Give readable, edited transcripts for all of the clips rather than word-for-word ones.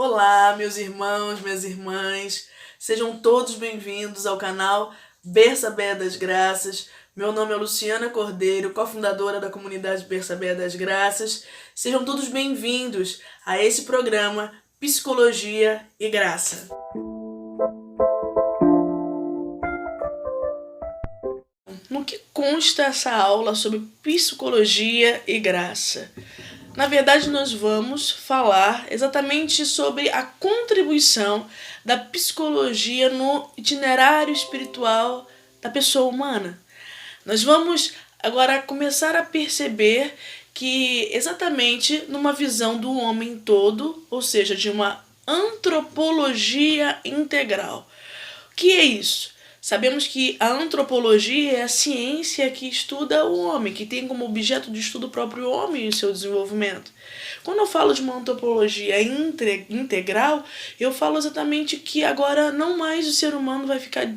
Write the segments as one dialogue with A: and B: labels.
A: Olá, meus irmãos, minhas irmãs, sejam todos bem-vindos ao canal Bersabéia das Graças. Meu nome é Luciana Cordeiro, cofundadora da comunidade Bersabéia das Graças. Sejam todos bem-vindos a esse programa Psicologia e Graça. No que consta essa aula sobre psicologia e graça? Na verdade, nós vamos falar exatamente sobre a contribuição da psicologia no itinerário espiritual da pessoa humana. Nós vamos agora começar a perceber que exatamente numa visão do homem todo, ou seja, de uma antropologia integral. O que é isso? Sabemos que a antropologia é a ciência que estuda o homem, que tem como objeto de estudo o próprio homem e o seu desenvolvimento. Quando eu falo de uma antropologia integral, eu falo exatamente que agora não mais o ser humano vai ficar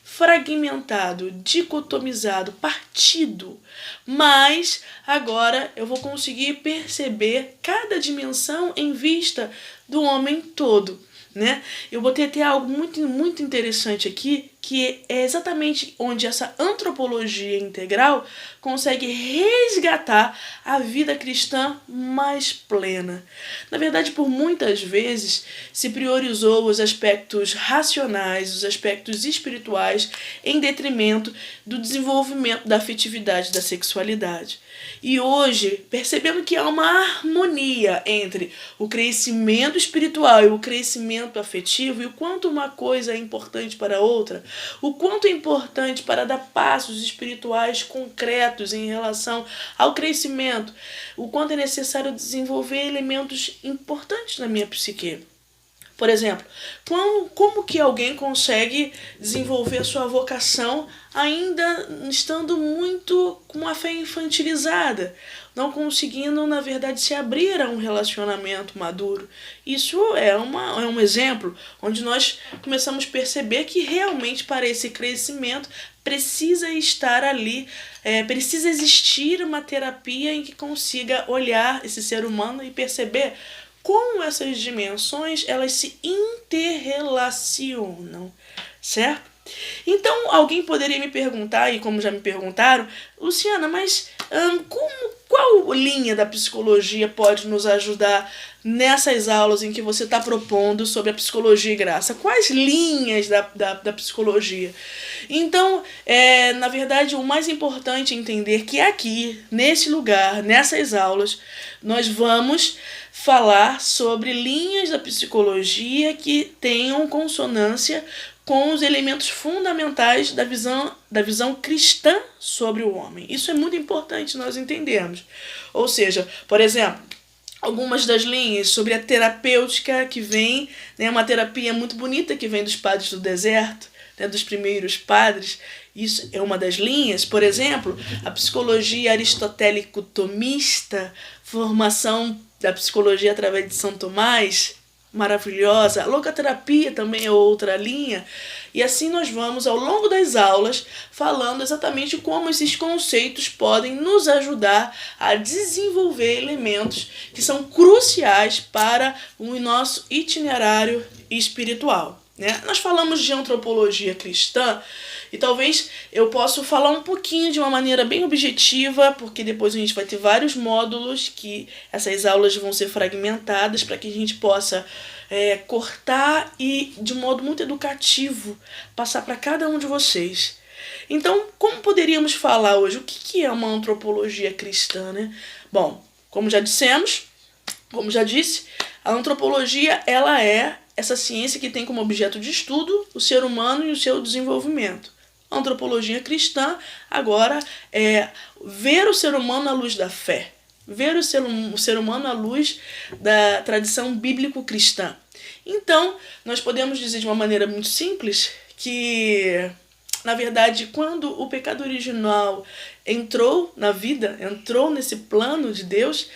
A: fragmentado, dicotomizado, partido, mas agora eu vou conseguir perceber cada dimensão em vista do homem todo. Né? Eu vou ter algo muito interessante aqui, que é exatamente onde essa antropologia integral consegue resgatar a vida cristã mais plena. Na verdade, por muitas vezes se priorizou os aspectos racionais, os aspectos espirituais, em detrimento do desenvolvimento da afetividade, da sexualidade. E hoje, percebendo que há uma harmonia entre o crescimento espiritual e o crescimento afetivo, e o quanto uma coisa é importante para a outra, o quanto é importante para dar passos espirituais concretos em relação ao crescimento, o quanto é necessário desenvolver elementos importantes na minha psique. Por exemplo, como que alguém consegue desenvolver a sua vocação ainda estando muito com uma fé infantilizada, não conseguindo, na verdade, se abrir a um relacionamento maduro? Isso é um exemplo onde nós começamos a perceber que realmente para esse crescimento precisa estar ali, precisa existir uma terapia em que consiga olhar esse ser humano e perceber como essas dimensões elas se interrelacionam, certo? Então, alguém poderia me perguntar, e como já me perguntaram, Luciana, mas qual linha da psicologia pode nos ajudar nessas aulas em que você está propondo sobre a psicologia e graça? Quais linhas da psicologia? Então, na verdade, o mais importante é entender que aqui, nesse lugar, nessas aulas, nós vamos falar sobre linhas da psicologia que tenham consonância com os elementos fundamentais da visão cristã sobre o homem. Isso é muito importante nós entendermos. Ou seja, por exemplo, algumas das linhas sobre a terapêutica que vem, né, uma terapia muito bonita que vem dos padres do deserto, né, dos primeiros padres. Isso é uma das linhas. Por exemplo, a psicologia aristotélico-tomista, formação da psicologia através de São Tomás, maravilhosa. A logoterapia também é outra linha. E assim nós vamos, ao longo das aulas, falando exatamente como esses conceitos podem nos ajudar a desenvolver elementos que são cruciais para o nosso itinerário espiritual. Né? Nós falamos de antropologia cristã, e talvez eu possa falar um pouquinho de uma maneira bem objetiva, porque depois a gente vai ter vários módulos que essas aulas vão ser fragmentadas para que a gente possa cortar e, de um modo muito educativo, passar para cada um de vocês. Então, como poderíamos falar hoje? O que é uma antropologia cristã? Né? Bom, como já disse, a antropologia ela é essa ciência que tem como objeto de estudo o ser humano e o seu desenvolvimento. A antropologia cristã, agora, é ver o ser humano à luz da fé, ver o ser humano à luz da tradição bíblico-cristã. Então, nós podemos dizer de uma maneira muito simples que, na verdade, quando o pecado original entrou na vida, entrou nesse plano de Deus,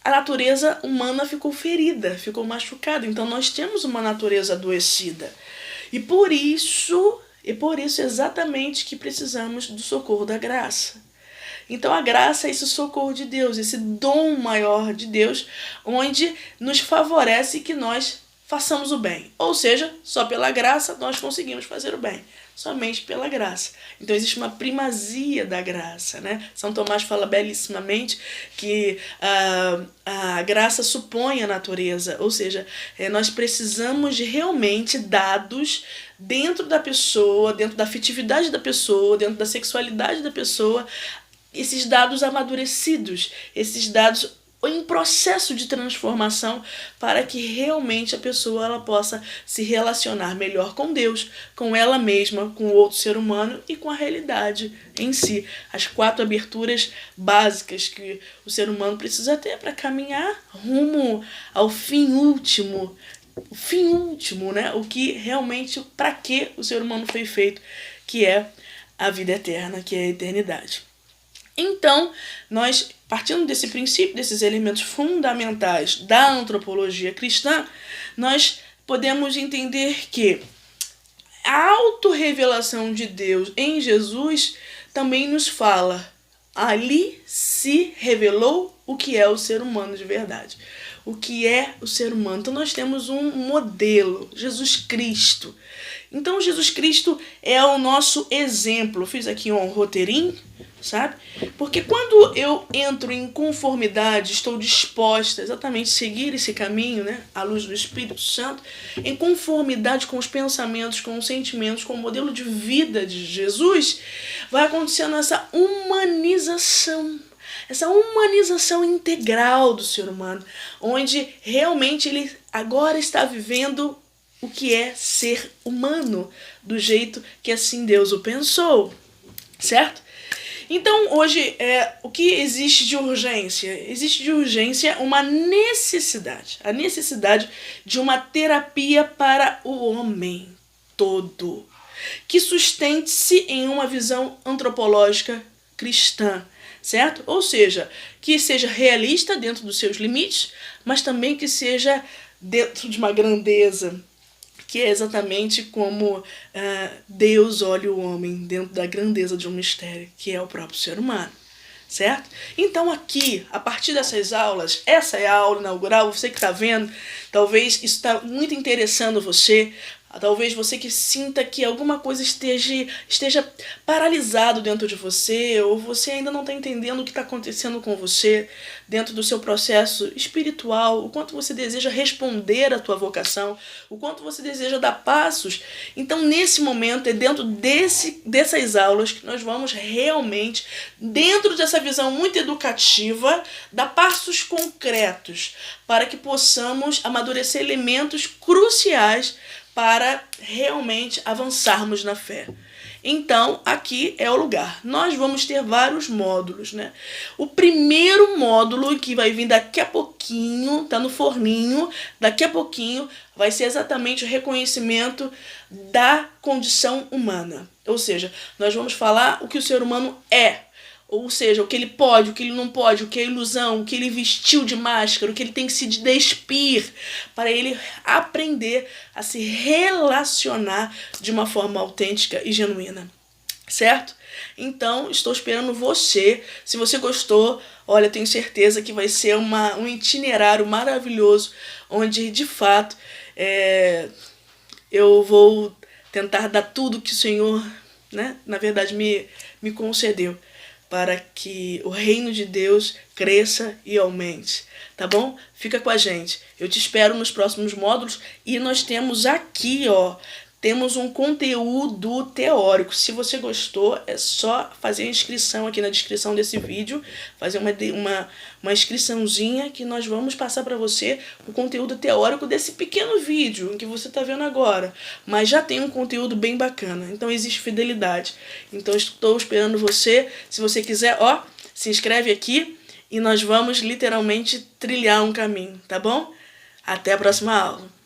A: a natureza humana ficou ferida, ficou machucada. Então nós temos uma natureza adoecida. E por isso exatamente que precisamos do socorro da graça. Então a graça é esse socorro de Deus, esse dom maior de Deus, onde nos favorece que nós façamos o bem. Ou seja, só pela graça nós conseguimos fazer o bem. Somente pela graça. Então existe uma primazia da graça, né? São Tomás fala belíssimamente que a graça supõe a natureza, ou seja, nós precisamos de realmente dados dentro da pessoa, dentro da afetividade da pessoa, dentro da sexualidade da pessoa, esses dados amadurecidos, esses dados em processo de transformação para que realmente a pessoa ela possa se relacionar melhor com Deus, com ela mesma, com o outro ser humano e com a realidade em si. As 4 aberturas básicas que o ser humano precisa ter para caminhar rumo ao fim último. O fim último, né? O que realmente, para que o ser humano foi feito, que é a vida eterna, que é a eternidade. Então, nós, partindo desse princípio, desses elementos fundamentais da antropologia cristã, nós podemos entender que a autorrevelação de Deus em Jesus também nos fala. Ali se revelou o que é o ser humano de verdade. O que é o ser humano. Então nós temos um modelo, Jesus Cristo. Então Jesus Cristo é o nosso exemplo. Eu fiz aqui um roteirinho, sabe? Porque quando eu entro em conformidade, estou disposta exatamente a seguir esse caminho, né, à luz do Espírito Santo, em conformidade com os pensamentos, com os sentimentos, com o modelo de vida de Jesus, vai acontecendo essa humanização integral do ser humano, onde realmente ele agora está vivendo o que é ser humano, do jeito que assim Deus o pensou, certo? Então, hoje, o que existe de urgência? Existe de urgência uma necessidade. A necessidade de uma terapia para o homem todo, que sustente-se em uma visão antropológica cristã, certo? Ou seja, que seja realista dentro dos seus limites, mas também que seja dentro de uma grandeza, que é exatamente como Deus olha o homem dentro da grandeza de um mistério, que é o próprio ser humano, certo? Então aqui, a partir dessas aulas, essa é a aula inaugural, você que está vendo, talvez isso está muito interessando você, talvez você que sinta que alguma coisa esteja paralisado dentro de você, ou você ainda não está entendendo o que está acontecendo com você dentro do seu processo espiritual, o quanto você deseja responder à tua vocação, o quanto você deseja dar passos. Então, nesse momento, é dentro dessas aulas que nós vamos realmente, dentro dessa visão muito educativa, dar passos concretos para que possamos amadurecer elementos cruciais para realmente avançarmos na fé. Então, aqui é o lugar. Nós vamos ter vários módulos, né? O primeiro módulo, que vai vir daqui a pouquinho, tá no forninho, daqui a pouquinho, vai ser exatamente o reconhecimento da condição humana. Ou seja, nós vamos falar o que o ser humano é. Ou seja, o que ele pode, o que ele não pode, o que é ilusão, o que ele vestiu de máscara, o que ele tem que se despir, para ele aprender a se relacionar de uma forma autêntica e genuína, certo? Então, estou esperando você. Se você gostou, olha, tenho certeza que vai ser um itinerário maravilhoso, onde, de fato, eu vou tentar dar tudo que o Senhor, né, na verdade, me concedeu, para que o reino de Deus cresça e aumente, tá bom? Fica com a gente. Eu te espero nos próximos módulos e nós temos aqui, temos um conteúdo teórico. Se você gostou, é só fazer a inscrição aqui na descrição desse vídeo, fazer uma inscriçãozinha que nós vamos passar para você o conteúdo teórico desse pequeno vídeo que você está vendo agora. Mas já tem um conteúdo bem bacana, então existe fidelidade. Então estou esperando você. Se você quiser, se inscreve aqui e nós vamos literalmente trilhar um caminho, tá bom? Até a próxima aula.